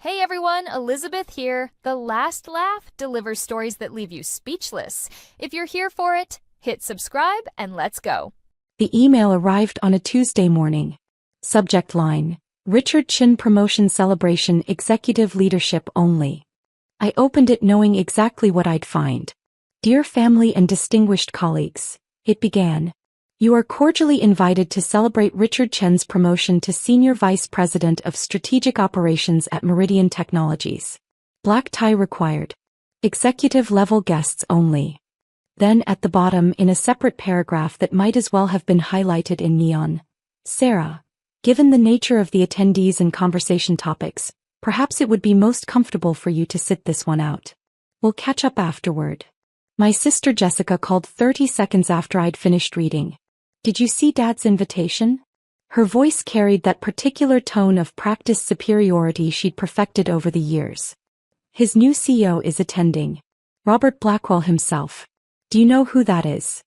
Hey everyone, Elizabeth here. The Last Laugh delivers stories that leave you speechless. If you're here for it, hit subscribe and let's go. The email arrived on a Tuesday morning. Subject line: Richard Chin Promotion Celebration, Executive Leadership Only. I opened it knowing exactly what I'd find. Dear family and distinguished colleagues, it began. You are cordially invited to celebrate Richard Chen's promotion to Senior Vice President of Strategic Operations at Meridian Technologies. Black tie required. Executive-level guests only. Then at the bottom, in a separate paragraph that might as well have been highlighted in neon: Sarah, given the nature of the attendees and conversation topics, perhaps it would be most comfortable for you to sit this one out. We'll catch up afterward. My sister Jessica called 30 seconds after I'd finished reading. Did you see Dad's invitation? Her voice carried that particular tone of practiced superiority she'd perfected over the years. His new CEO is attending. Robert Blackwell himself. Do you know who that is?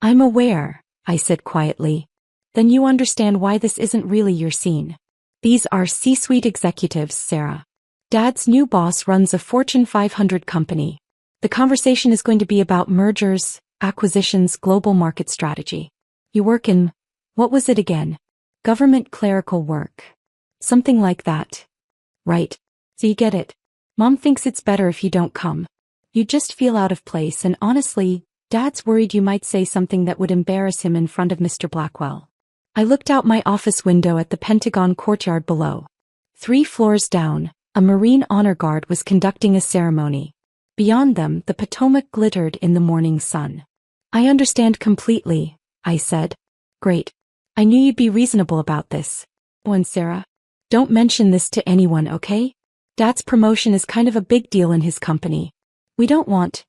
I'm aware, I said quietly. Then you understand why this isn't really your scene. These are C-suite executives, Sarah. Dad's new boss runs a Fortune 500 company. The conversation is going to be about mergers, acquisitions, global market strategy. You work in, what was it again? Government clerical work. Something like that. Right. So you get it. Mom thinks it's better if you don't come. You just feel out of place, and honestly, Dad's worried you might say something that would embarrass him in front of Mr. Blackwell. I looked out my office window at the Pentagon courtyard below. 3 floors down, a Marine Honor Guard was conducting a ceremony. Beyond them, the Potomac glittered in the morning sun. I understand completely, I said. Great. I knew you'd be reasonable about this. Oh, and Sarah, don't mention this to anyone, okay? Dad's promotion is kind of a big deal in his company. We don't want,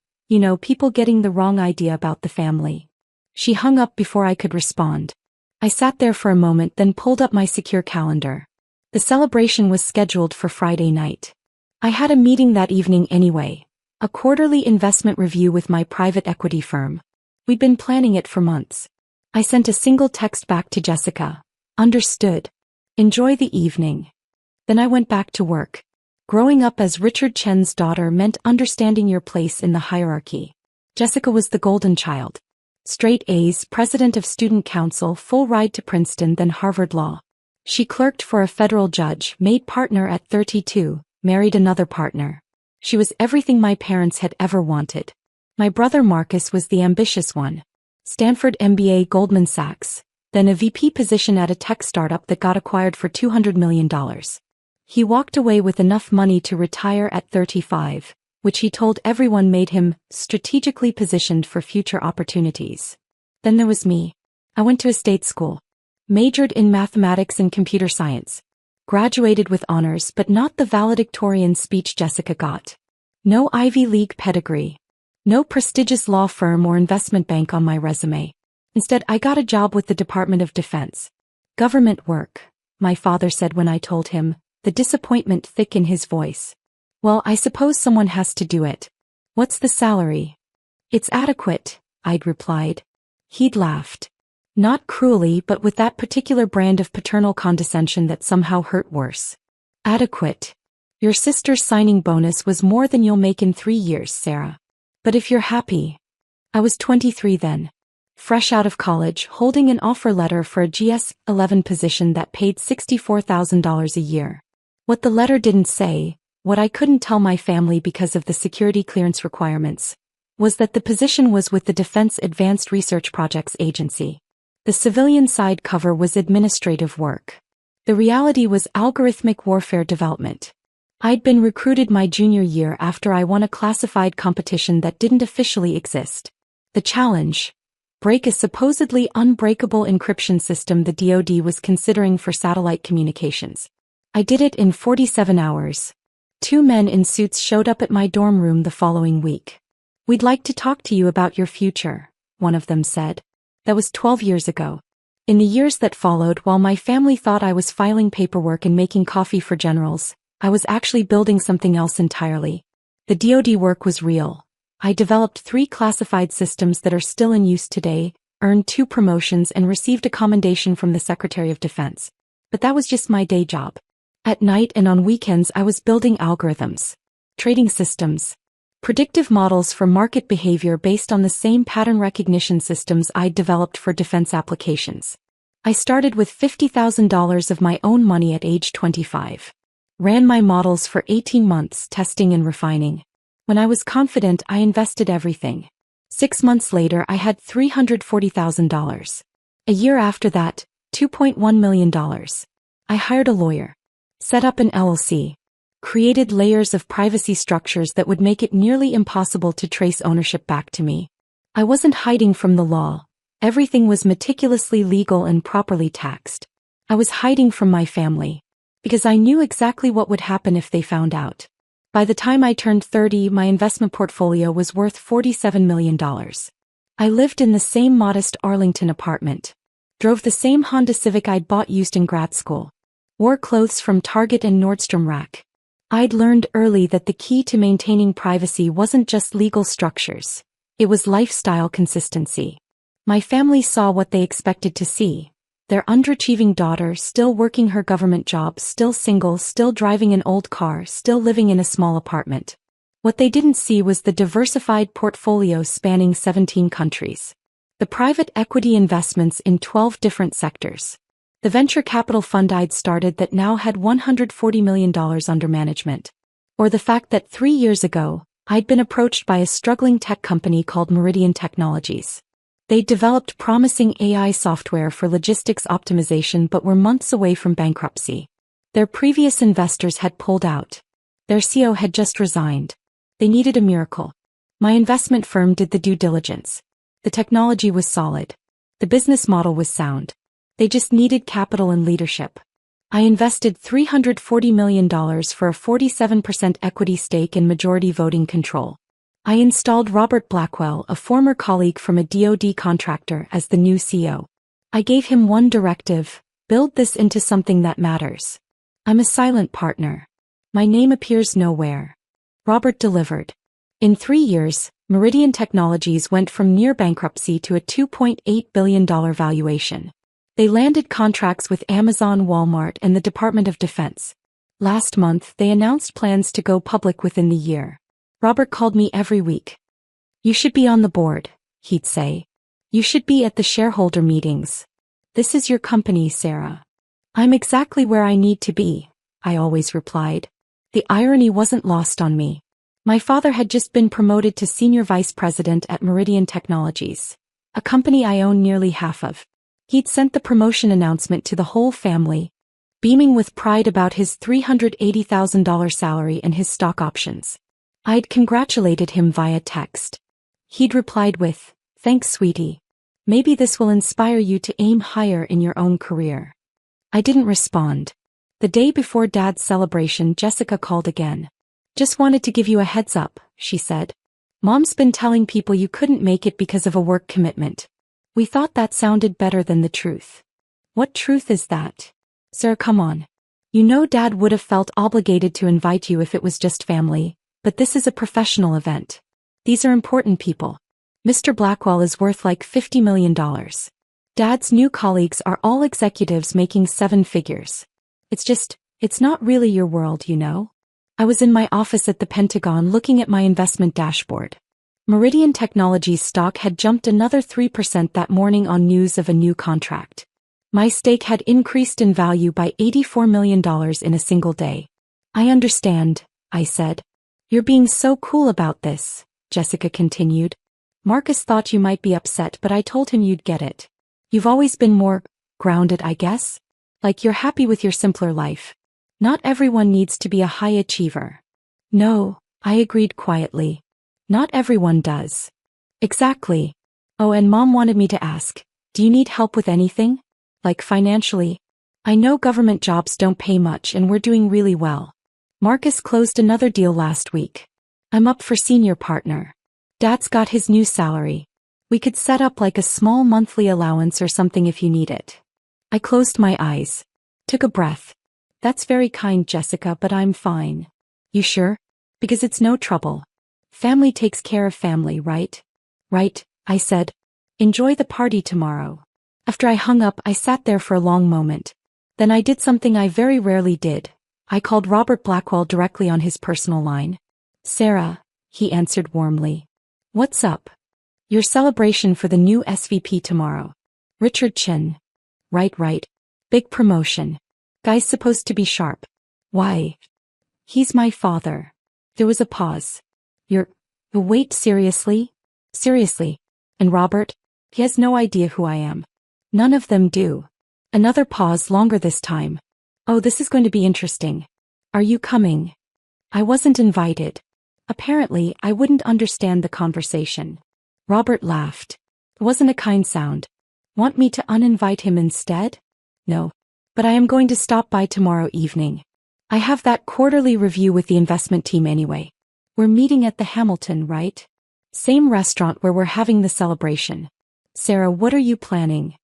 people getting the wrong idea about the family. She hung up before I could respond. I sat there for a moment, then pulled up my secure calendar. The celebration was scheduled for Friday night. I had a meeting that evening anyway, a quarterly investment review with my private equity firm. We'd been planning it for months. I sent a single text back to Jessica. Understood. Enjoy the evening. Then I went back to work. Growing up as Richard Chen's daughter meant understanding your place in the hierarchy. Jessica was the golden child. Straight A's, president of student council, full ride to Princeton, then Harvard Law. She clerked for a federal judge, made partner at 32, married another partner. She was everything my parents had ever wanted. My brother Marcus was the ambitious one. Stanford MBA, Goldman Sachs, then a VP position at a tech startup that got acquired for $200 million. He walked away with enough money to retire at 35, which he told everyone made him strategically positioned for future opportunities. Then there was me. I went to a state school. Majored in mathematics and computer science. Graduated with honors, but not the valedictorian speech Jessica got. No Ivy League pedigree. No prestigious law firm or investment bank on my resume. Instead, I got a job with the Department of Defense. Government work, my father said when I told him, the disappointment thick in his voice. Well, I suppose someone has to do it. What's the salary? It's adequate, I'd replied. He'd laughed. Not cruelly, but with that particular brand of paternal condescension that somehow hurt worse. Adequate. Your sister's signing bonus was more than you'll make in 3 years, Sarah. But if you're happy. I was 23 then. Fresh out of college, holding an offer letter for a GS-11 position that paid $64,000 a year. What the letter didn't say, what I couldn't tell my family because of the security clearance requirements, was that the position was with the Defense Advanced Research Projects Agency. The civilian side cover was administrative work. The reality was algorithmic warfare development. I'd been recruited my junior year after I won a classified competition that didn't officially exist. The challenge: break a supposedly unbreakable encryption system the DoD was considering for satellite communications. I did it in 47 hours. 2 men in suits showed up at my dorm room the following week. We'd like to talk to you about your future, one of them said. That was 12 years ago. In the years that followed, while my family thought I was filing paperwork and making coffee for generals, I was actually building something else entirely. The DoD work was real. I developed 3 classified systems that are still in use today, earned 2 promotions, and received a commendation from the Secretary of Defense. But that was just my day job. At night and on weekends I was building algorithms, trading systems, predictive models for market behavior based on the same pattern recognition systems I'd developed for defense applications. I started with $50,000 of my own money at age 25. Ran my models for 18 months, testing and refining. When I was confident, I invested everything. 6 months later, I had $340,000. A year after that, $2.1 million. I hired a lawyer, set up an LLC, created layers of privacy structures that would make it nearly impossible to trace ownership back to me. I wasn't hiding from the law. Everything was meticulously legal and properly taxed. I was hiding from my family, because I knew exactly what would happen if they found out. By the time I turned 30, my investment portfolio was worth $47 million. I lived in the same modest Arlington apartment, drove the same Honda Civic I'd bought used in grad school, wore clothes from Target and Nordstrom Rack. I'd learned early that the key to maintaining privacy wasn't just legal structures, it was lifestyle consistency. My family saw what they expected to see. Their underachieving daughter, still working her government job, still single, still driving an old car, still living in a small apartment. What they didn't see was the diversified portfolio spanning 17 countries. The private equity investments in 12 different sectors. The venture capital fund I'd started that now had $140 million under management. Or the fact that 3 years ago, I'd been approached by a struggling tech company called Meridian Technologies. They'd developed promising AI software for logistics optimization but were months away from bankruptcy. Their previous investors had pulled out. Their CEO had just resigned. They needed a miracle. My investment firm did the due diligence. The technology was solid. The business model was sound. They just needed capital and leadership. I invested $340 million for a 47% equity stake and majority voting control. I installed Robert Blackwell, a former colleague from a DoD contractor, as the new CEO. I gave him one directive: build this into something that matters. I'm a silent partner. My name appears nowhere. Robert delivered. In 3 years, Meridian Technologies went from near bankruptcy to a $2.8 billion valuation. They landed contracts with Amazon, Walmart, and the Department of Defense. Last month, they announced plans to go public within the year. Robert called me every week. You should be on the board, he'd say. You should be at the shareholder meetings. This is your company, Sarah. I'm exactly where I need to be, I always replied. The irony wasn't lost on me. My father had just been promoted to senior vice president at Meridian Technologies, a company I own nearly half of. He'd sent the promotion announcement to the whole family, beaming with pride about his $380,000 salary and his stock options. I'd congratulated him via text. He'd replied with, "Thanks, sweetie. Maybe this will inspire you to aim higher in your own career." I didn't respond. The day before Dad's celebration, Jessica called again. "Just wanted to give you a heads up," she said. "Mom's been telling people you couldn't make it because of a work commitment. We thought that sounded better than the truth." "What truth is that?" "Sarah, come on. You know Dad would have felt obligated to invite you if it was just family. But this is a professional event. These are important people. Mr. Blackwell is worth like $50 million. Dad's new colleagues are all executives making 7 figures. It's not really your world, you know?" I was in my office at the Pentagon looking at my investment dashboard. Meridian Technologies stock had jumped another 3% that morning on news of a new contract. My stake had increased in value by $84 million in a single day. "I understand," I said. "You're being so cool about this," Jessica continued. "Marcus thought you might be upset, but I told him you'd get it. You've always been more grounded, I guess? Like you're happy with your simpler life. Not everyone needs to be a high achiever." "No," I agreed quietly. "Not everyone does." "Exactly. Oh, and Mom wanted me to ask, do you need help with anything? Like financially? I know government jobs don't pay much and we're doing really well. Marcus closed another deal last week. I'm up for senior partner. Dad's got his new salary. We could set up like a small monthly allowance or something if you need it." I closed my eyes. Took a breath. "That's very kind, Jessica, but I'm fine." "You sure? Because it's no trouble. Family takes care of family, right?" "Right," I said. "Enjoy the party tomorrow." After I hung up, I sat there for a long moment. Then I did something I very rarely did. I called Robert Blackwell directly on his personal line. Sarah, he answered warmly. What's up? Your celebration for the new SVP tomorrow. Richard Chin. Right. Big promotion. Guy's supposed to be sharp. Why? He's my father. There was a pause. Wait, seriously? Seriously. And Robert? He has no idea who I am. None of them do. Another pause, longer this time. Oh, this is going to be interesting. Are you coming? I wasn't invited. Apparently, I wouldn't understand the conversation. Robert laughed. It wasn't a kind sound. Want me to uninvite him instead? No. But I am going to stop by tomorrow evening. I have that quarterly review with the investment team anyway. We're meeting at the Hamilton, right? Same restaurant where we're having the celebration. Sarah, what are you planning?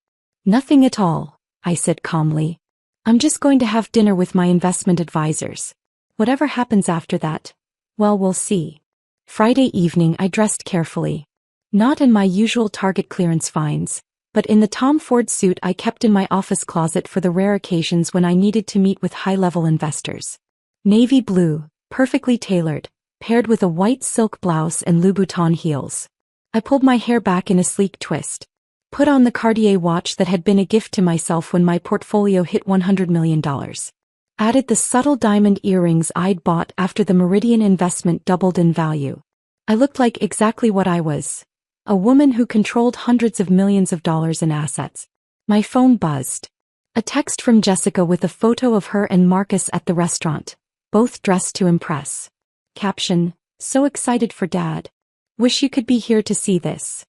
Nothing at all, I said calmly. I'm just going to have dinner with my investment advisors. Whatever happens after that, well, we'll see. Friday evening I dressed carefully. Not in my usual Target clearance finds, but in the Tom Ford suit I kept in my office closet for the rare occasions when I needed to meet with high-level investors. Navy blue, perfectly tailored, paired with a white silk blouse and Louboutin heels. I pulled my hair back in a sleek twist. Put on the Cartier watch that had been a gift to myself when my portfolio hit $100 million. Added the subtle diamond earrings I'd bought after the Meridian investment doubled in value. I looked like exactly what I was. A woman who controlled hundreds of millions of dollars in assets. My phone buzzed. A text from Jessica with a photo of her and Marcus at the restaurant, both dressed to impress. Caption, so excited for Dad. Wish you could be here to see this.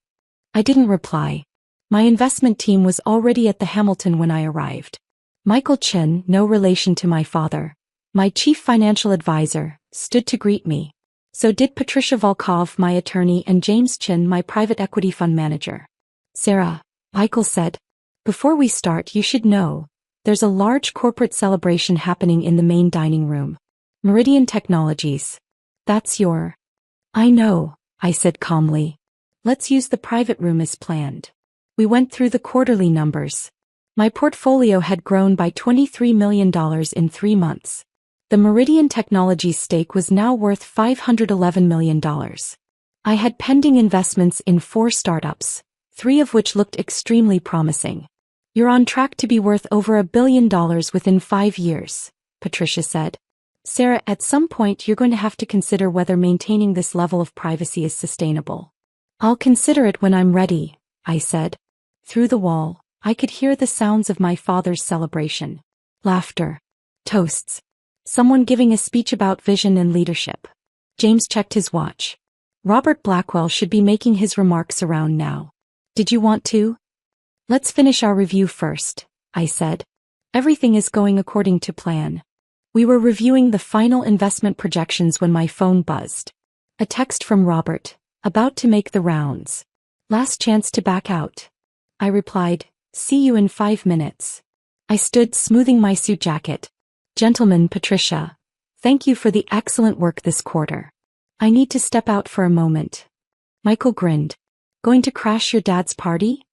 I didn't reply. My investment team was already at the Hamilton when I arrived. Michael Chin, no relation to my father, my chief financial advisor, stood to greet me. So did Patricia Volkov, my attorney, and James Chin, my private equity fund manager. Sarah, Michael said, before we start, you should know, there's a large corporate celebration happening in the main dining room. Meridian Technologies. That's your... I know, I said calmly. Let's use the private room as planned. We went through the quarterly numbers. My portfolio had grown by $23 million in 3 months. The Meridian Technologies stake was now worth $511 million. I had pending investments in 4 startups, 3 of which looked extremely promising. You're on track to be worth over $1 billion within 5 years, Patricia said. Sarah, at some point you're going to have to consider whether maintaining this level of privacy is sustainable. I'll consider it when I'm ready, I said. Through the wall, I could hear the sounds of my father's celebration. Laughter. Toasts. Someone giving a speech about vision and leadership. James checked his watch. Robert Blackwell should be making his remarks around now. Did you want to? Let's finish our review first, I said. Everything is going according to plan. We were reviewing the final investment projections when my phone buzzed. A text from Robert, about to make the rounds. Last chance to back out. I replied, see you in 5 minutes. I stood smoothing my suit jacket. Gentlemen, Patricia, thank you for the excellent work this quarter. I need to step out for a moment. Michael grinned. Going to crash your dad's party?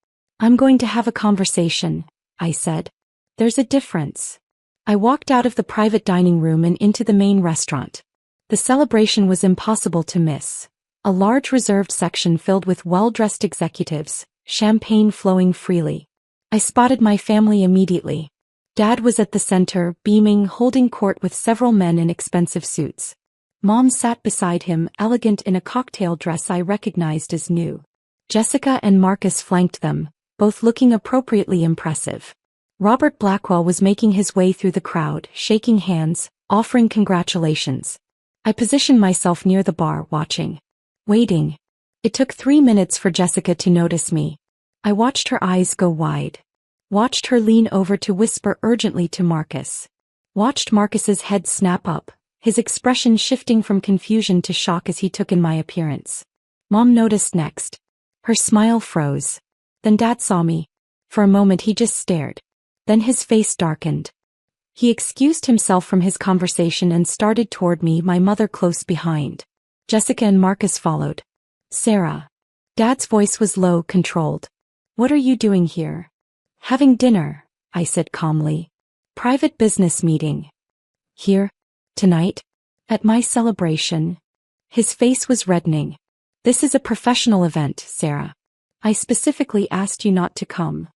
I'm going to have a conversation, I said. There's a difference. I walked out of the private dining room and into the main restaurant. The celebration was impossible to miss. A large reserved section filled with well-dressed executives, champagne flowing freely. I spotted my family immediately. Dad was at the center, beaming, holding court with several men in expensive suits. Mom sat beside him, elegant in a cocktail dress I recognized as new. Jessica and Marcus flanked them, both looking appropriately impressive. Robert Blackwell was making his way through the crowd, shaking hands, offering congratulations. I positioned myself near the bar, watching. Waiting. It took 3 minutes for Jessica to notice me. I watched her eyes go wide. Watched her lean over to whisper urgently to Marcus. Watched Marcus's head snap up, his expression shifting from confusion to shock as he took in my appearance. Mom noticed next. Her smile froze. Then Dad saw me. For a moment he just stared. Then his face darkened. He excused himself from his conversation and started toward me, my mother close behind. Jessica and Marcus followed. Sarah. Dad's voice was low, controlled. What are you doing here? Having dinner, I said calmly. Private business meeting. Here? Tonight? At my celebration? His face was reddening. This is a professional event, Sarah. I specifically asked you not to come.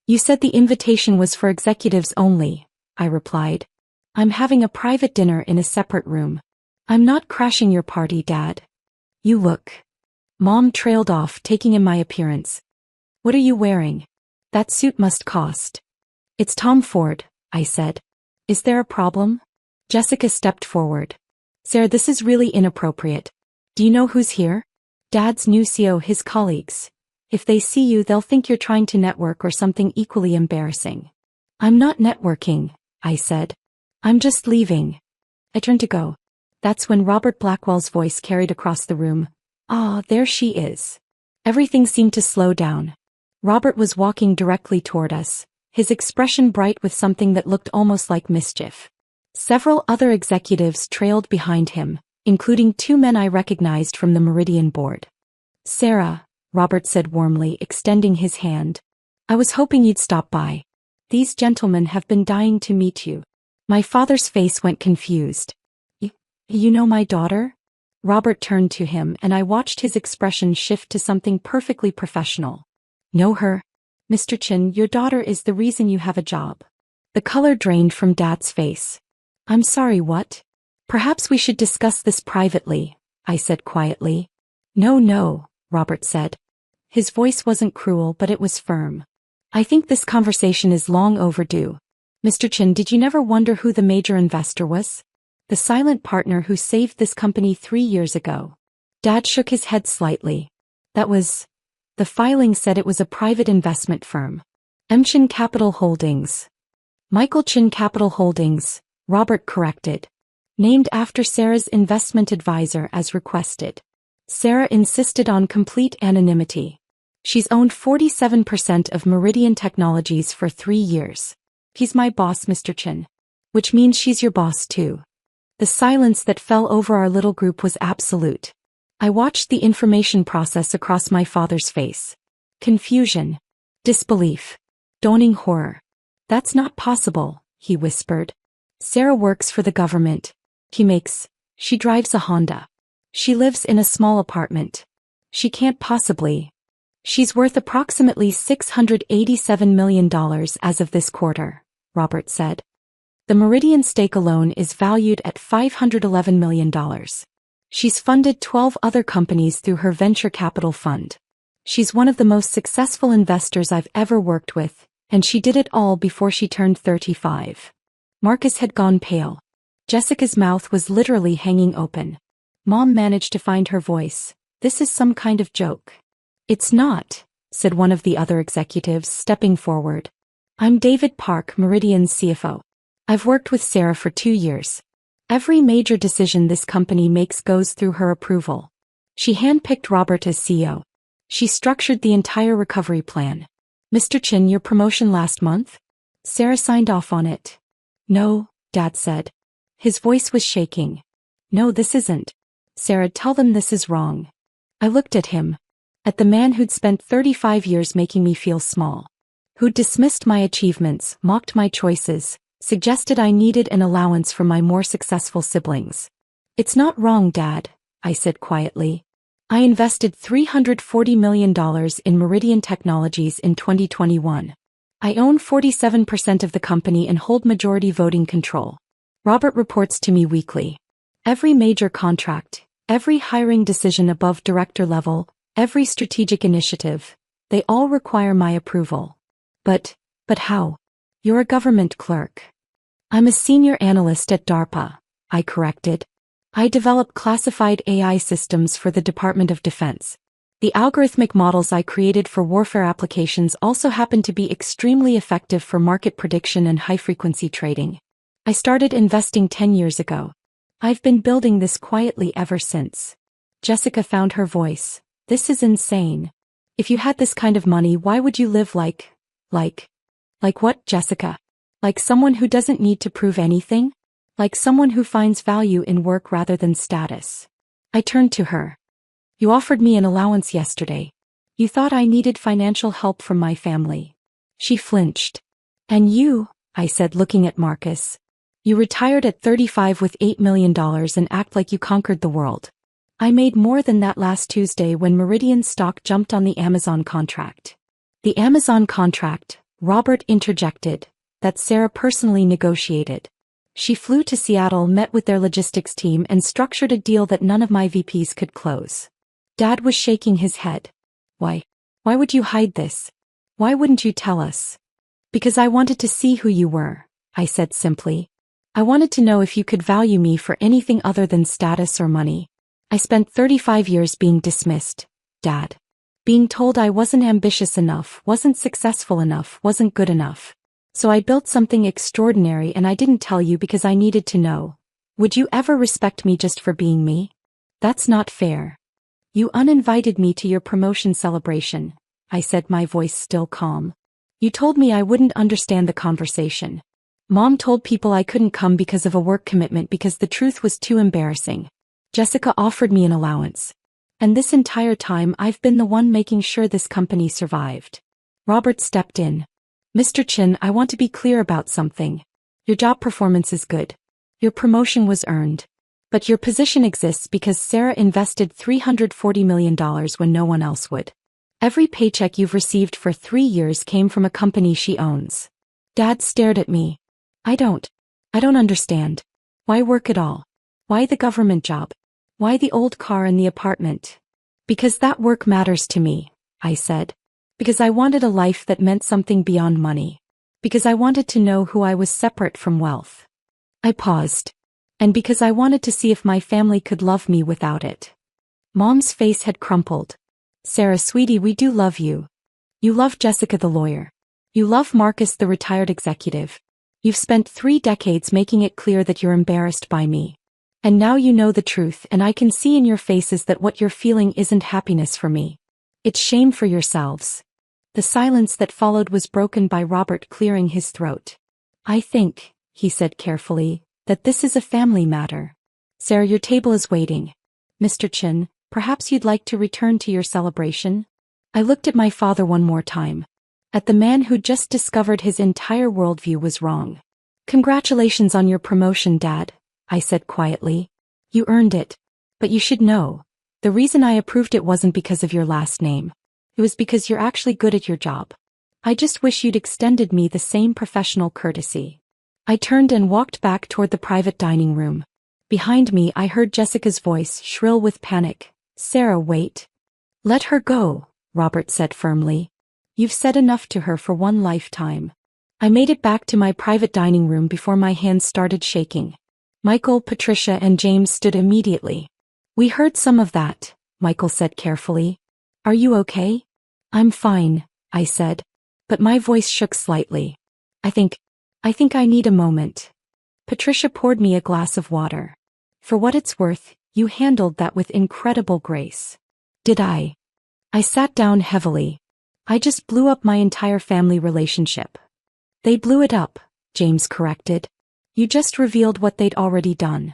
You said the invitation was for executives only, I replied. I'm having a private dinner in a separate room. I'm not crashing your party, Dad. You look. Mom trailed off, taking in my appearance. What are you wearing? That suit must cost. It's Tom Ford, I said. Is there a problem? Jessica stepped forward. Sarah, this is really inappropriate. Do you know who's here? Dad's new CEO, his colleagues. If they see you, they'll think you're trying to network or something equally embarrassing. I'm not networking, I said. I'm just leaving. I turned to go. That's when Robert Blackwell's voice carried across the room. Ah, there she is. Everything seemed to slow down. Robert was walking directly toward us, his expression bright with something that looked almost like mischief. Several other executives trailed behind him, including two men I recognized from the Meridian board. Sarah, Robert said warmly, extending his hand. I was hoping you'd stop by. These gentlemen have been dying to meet you. My father's face went confused. You know my daughter? Robert turned to him and I watched his expression shift to something perfectly professional. Know her? Mr. Chin, your daughter is the reason you have a job. The color drained from Dad's face. I'm sorry, what? Perhaps we should discuss this privately, I said quietly. No, Robert said. His voice wasn't cruel, but it was firm. I think this conversation is long overdue. Mr. Chin, did you never wonder who the major investor was? The silent partner who saved this company 3 years ago. Dad shook his head slightly. That was... The filing said it was a private investment firm. Chin Capital Holdings. Michael Chin Capital Holdings, Robert corrected. Named after Sarah's investment advisor as requested. Sarah insisted on complete anonymity. She's owned 47% of Meridian Technologies for 3 years. He's my boss, Mr. Chin. Which means she's your boss too. The silence that fell over our little group was absolute. I watched the information process across my father's face. Confusion. Disbelief. Dawning horror. That's not possible, he whispered. Sarah works for the government. She drives a Honda. She lives in a small apartment. She can't possibly. She's worth approximately $687 million as of this quarter, Robert said. The Meridian stake alone is valued at $511 million. She's funded 12 other companies through her venture capital fund. She's one of the most successful investors I've ever worked with, and she did it all before she turned 35. Marcus had gone pale. Jessica's mouth was literally hanging open. Mom managed to find her voice. This is some kind of joke. It's not, said one of the other executives, stepping forward. I'm David Park, Meridian's CFO. I've worked with Sarah for 2 years. Every major decision this company makes goes through her approval. She handpicked Robert as CEO. She structured the entire recovery plan. Mr. Chin, your promotion last month? Sarah signed off on it. No, Dad said. His voice was shaking. No, this isn't. Sarah, tell them this is wrong. I looked at him. At the man who'd spent 35 years making me feel small. Who'd dismissed my achievements, mocked my choices, suggested I needed an allowance from my more successful siblings. It's not wrong, Dad, I said quietly. I invested $340 million in Meridian Technologies in 2021. I own 47% of the company and hold majority voting control. Robert reports to me weekly. Every major contract, every hiring decision above director level, every strategic initiative, they all require my approval. But how? You're a government clerk. I'm a senior analyst at DARPA, I corrected. I develop classified AI systems for the Department of Defense. The algorithmic models I created for warfare applications also happen to be extremely effective for market prediction and high-frequency trading. I started investing 10 years ago. I've been building this quietly ever since. Jessica found her voice. This is insane. If you had this kind of money, why would you live like what, Jessica? Like someone who doesn't need to prove anything? Like someone who finds value in work rather than status? I turned to her. You offered me an allowance yesterday. You thought I needed financial help from my family. She flinched. And you, I said, looking at Marcus. You retired at 35 with $8 million and act like you conquered the world. I made more than that last Tuesday when Meridian stock jumped on the Amazon contract. The Amazon contract, Robert interjected, that Sarah personally negotiated. She flew to Seattle, met with their logistics team and structured a deal that none of my VPs could close. Dad was shaking his head. Why? Why would you hide this? Why wouldn't you tell us? Because I wanted to see who you were, I said simply. I wanted to know if you could value me for anything other than status or money. I spent 35 years being dismissed, Dad. Being told I wasn't ambitious enough, wasn't successful enough, wasn't good enough. So I built something extraordinary and I didn't tell you because I needed to know. Would you ever respect me just for being me? That's not fair. You uninvited me to your promotion celebration, I said, my voice still calm. You told me I wouldn't understand the conversation. Mom told people I couldn't come because of a work commitment because the truth was too embarrassing. Jessica offered me an allowance. And this entire time I've been the one making sure this company survived. Robert stepped in. Mr. Chin, I want to be clear about something. Your job performance is good. Your promotion was earned. But your position exists because Sarah invested $340 million when no one else would. Every paycheck you've received for 3 years came from a company she owns. Dad stared at me. I don't understand. Why work at all? Why the government job? Why the old car and the apartment? Because that work matters to me, I said. Because I wanted a life that meant something beyond money. Because I wanted to know who I was separate from wealth. I paused. And because I wanted to see if my family could love me without it. Mom's face had crumpled. Sarah, sweetie, we do love you. You love Jessica the lawyer. You love Marcus the retired executive. You've spent 3 decades making it clear that you're embarrassed by me. And now you know the truth and I can see in your faces that what you're feeling isn't happiness for me. It's shame for yourselves. The silence that followed was broken by Robert clearing his throat. I think, he said carefully, that this is a family matter. Sarah, your table is waiting. Mr. Chin, perhaps you'd like to return to your celebration? I looked at my father one more time. At the man who just discovered his entire worldview was wrong. Congratulations on your promotion, Dad, I said quietly. You earned it. But you should know. The reason I approved it wasn't because of your last name. It was because you're actually good at your job. I just wish you'd extended me the same professional courtesy. I turned and walked back toward the private dining room. Behind me I heard Jessica's voice shrill with panic. Sarah, wait. Let her go, Robert said firmly. You've said enough to her for one lifetime. I made it back to my private dining room before my hands started shaking. Michael, Patricia, and James stood immediately. We heard some of that, Michael said carefully. Are you okay? I'm fine, I said. But my voice shook slightly. I think I need a moment. Patricia poured me a glass of water. For what it's worth, you handled that with incredible grace. Did I? I sat down heavily. I just blew up my entire family relationship. They blew it up, James corrected. You just revealed what they'd already done.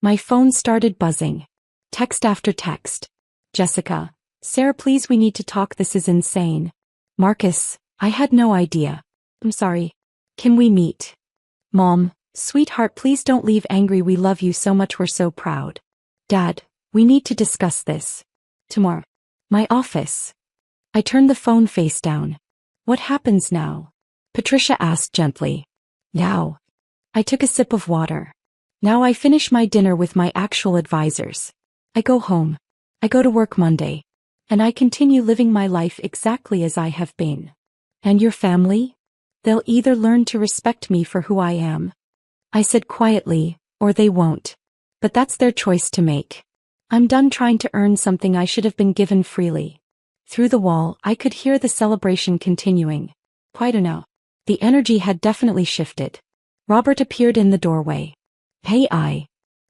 My phone started buzzing. Text after text. Jessica, Sarah, please, we need to talk, this is insane. Marcus, I had no idea. I'm sorry. Can we meet? Mom, sweetheart, please don't leave angry, we love you so much, we're so proud. Dad, we need to discuss this. Tomorrow. My office. I turned the phone face down. What happens now? Patricia asked gently. Now. I took a sip of water. Now I finish my dinner with my actual advisors. I go home. I go to work Monday. And I continue living my life exactly as I have been. And your family? They'll either learn to respect me for who I am, I said quietly, or they won't. But that's their choice to make. I'm done trying to earn something I should have been given freely. Through the wall, I could hear the celebration continuing. Quite enough. The energy had definitely shifted. Robert appeared in the doorway. Hey, I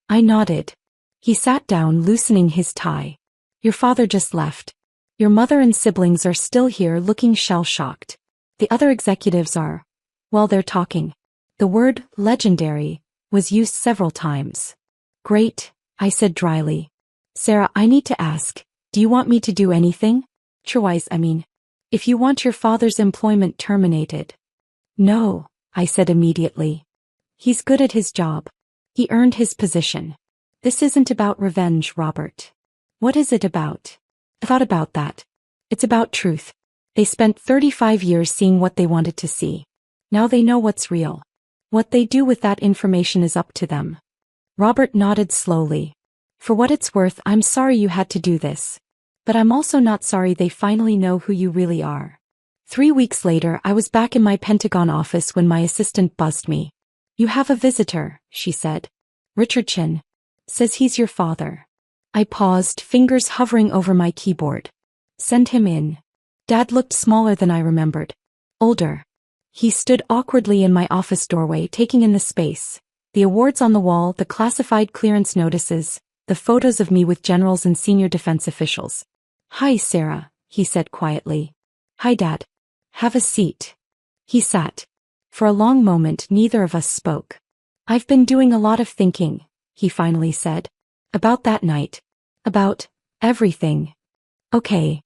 nodded. He sat down, loosening his tie. Your father just left. Your mother and siblings are still here, looking shell-shocked. The other executives are, well, they're talking. The word legendary was used several times. Great, I said dryly. Sarah, I need to ask, do you want me to do anything? Otherwise, if you want your father's employment terminated. No, I said immediately. He's good at his job. He earned his position. This isn't about revenge, Robert. What is it about? I thought about that. It's about truth. They spent 35 years seeing what they wanted to see. Now they know what's real. What they do with that information is up to them. Robert nodded slowly. For what it's worth, I'm sorry you had to do this. But I'm also not sorry they finally know who you really are. 3 weeks later, I was back in my Pentagon office when my assistant buzzed me. You have a visitor, she said. Richard Chin. Says he's your father. I paused, fingers hovering over my keyboard. Send him in. Dad looked smaller than I remembered. Older. He stood awkwardly in my office doorway, taking in the space. The awards on the wall, the classified clearance notices, the photos of me with generals and senior defense officials. Hi, Sarah, he said quietly. Hi, Dad. Have a seat. He sat. For a long moment, neither of us spoke. I've been doing a lot of thinking, he finally said. About that night. About everything. Okay.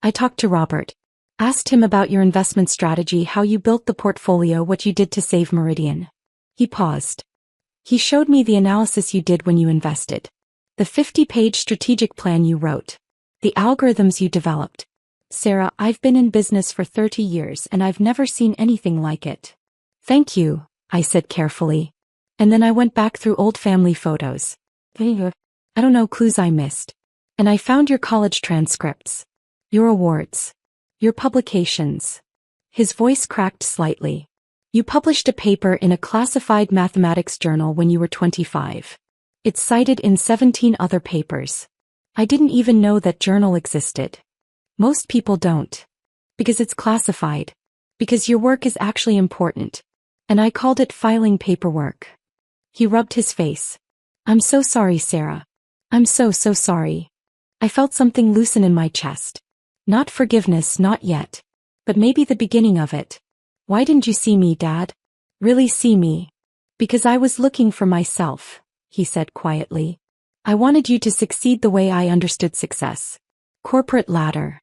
I talked to Robert. Asked him about your investment strategy, how you built the portfolio, what you did to save Meridian. He paused. He showed me the analysis you did when you invested. The 50-page strategic plan you wrote. The algorithms you developed. Sarah, I've been in business for 30 years and I've never seen anything like it. Thank you, I said carefully. And then I went back through old family photos. I don't know, clues I missed. And I found your college transcripts. Your awards. Your publications. His voice cracked slightly. You published a paper in a classified mathematics journal when you were 25. It's cited in 17 other papers. I didn't even know that journal existed. Most people don't. Because it's classified. Because your work is actually important. And I called it filing paperwork. He rubbed his face. I'm so sorry, Sarah. I'm so sorry. I felt something loosen in my chest. Not forgiveness, not yet. But maybe the beginning of it. Why didn't you see me, Dad? Really see me? Because I was looking for myself, he said quietly. I wanted you to succeed the way I understood success. Corporate ladder.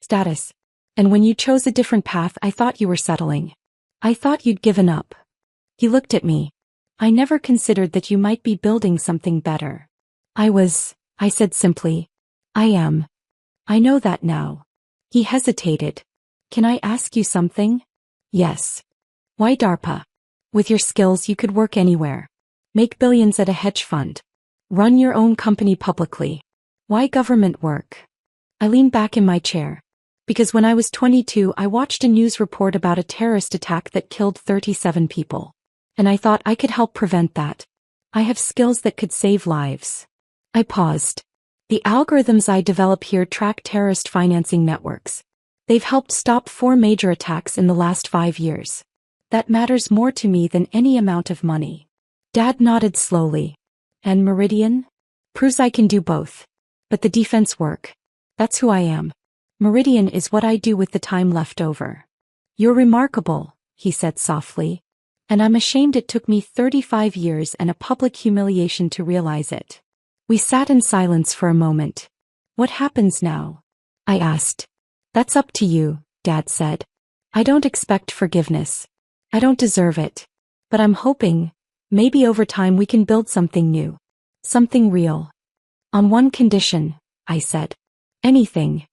Status. And when you chose a different path, I thought you were settling. I thought you'd given up. He looked at me. I never considered that you might be building something better. I said simply. I am. I know that now. He hesitated. Can I ask you something? Yes. Why DARPA? With your skills, you could work anywhere. Make billions at a hedge fund. Run your own company publicly. Why government work? I leaned back in my chair. Because when I was 22, I watched a news report about a terrorist attack that killed 37 people. And I thought I could help prevent that. I have skills that could save lives. I paused. The algorithms I develop here track terrorist financing networks. They've helped stop 4 major attacks in the last 5 years. That matters more to me than any amount of money. Dad nodded slowly. And Meridian? Proves I can do both. But the defense work. That's who I am. Meridian is what I do with the time left over. You're remarkable, he said softly. And I'm ashamed it took me 35 years and a public humiliation to realize it. We sat in silence for a moment. What happens now? I asked. That's up to you, Dad said. I don't expect forgiveness. I don't deserve it. But I'm hoping, maybe over time we can build something new. Something real. On one condition, I said. Anything.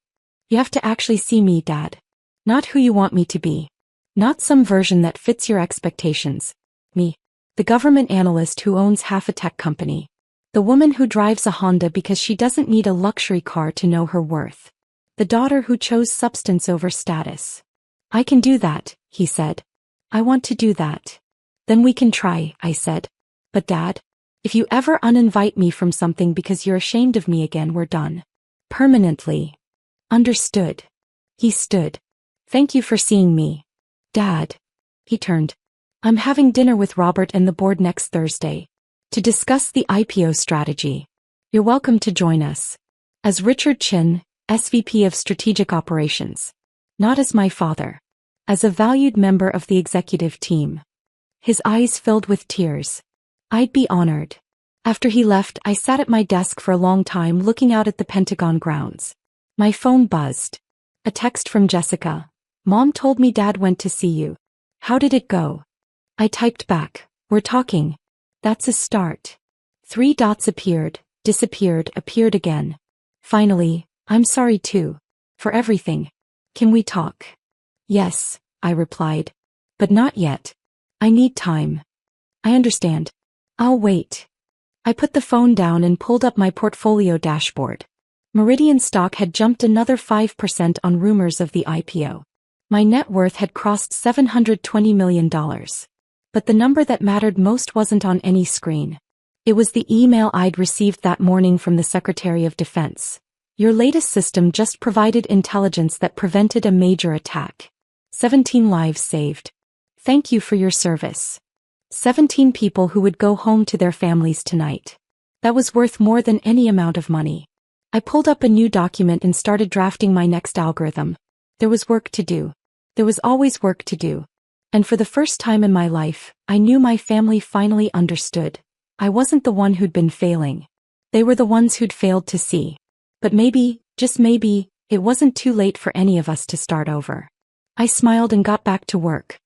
You have to actually see me, Dad. Not who you want me to be. Not some version that fits your expectations. Me. The government analyst who owns half a tech company. The woman who drives a Honda because she doesn't need a luxury car to know her worth. The daughter who chose substance over status. I can do that, he said. I want to do that. Then we can try, I said. But Dad, if you ever uninvite me from something because you're ashamed of me again, we're done. Permanently. Understood. He stood. Thank you for seeing me. Dad. He turned. I'm having dinner with Robert and the board next Thursday. To discuss the IPO strategy. You're welcome to join us. As Richard Chin, SVP of Strategic Operations. Not as my father. As a valued member of the executive team. His eyes filled with tears. I'd be honored. After he left, I sat at my desk for a long time looking out at the Pentagon grounds. My phone buzzed. A text from Jessica. Mom told me Dad went to see you. How did it go? I typed back. We're talking. That's a start. 3 dots appeared, disappeared, appeared again. Finally, I'm sorry too. For everything. Can we talk? Yes, I replied. But not yet. I need time. I understand. I'll wait. I put the phone down and pulled up my portfolio dashboard. Meridian stock had jumped another 5% on rumors of the IPO. My net worth had crossed $720 million. But the number that mattered most wasn't on any screen. It was the email I'd received that morning from the Secretary of Defense. Your latest system just provided intelligence that prevented a major attack. 17 lives saved. Thank you for your service. 17 people who would go home to their families tonight. That was worth more than any amount of money. I pulled up a new document and started drafting my next algorithm. There was work to do. There was always work to do. And for the first time in my life, I knew my family finally understood. I wasn't the one who'd been failing. They were the ones who'd failed to see. But maybe, just maybe, it wasn't too late for any of us to start over. I smiled and got back to work.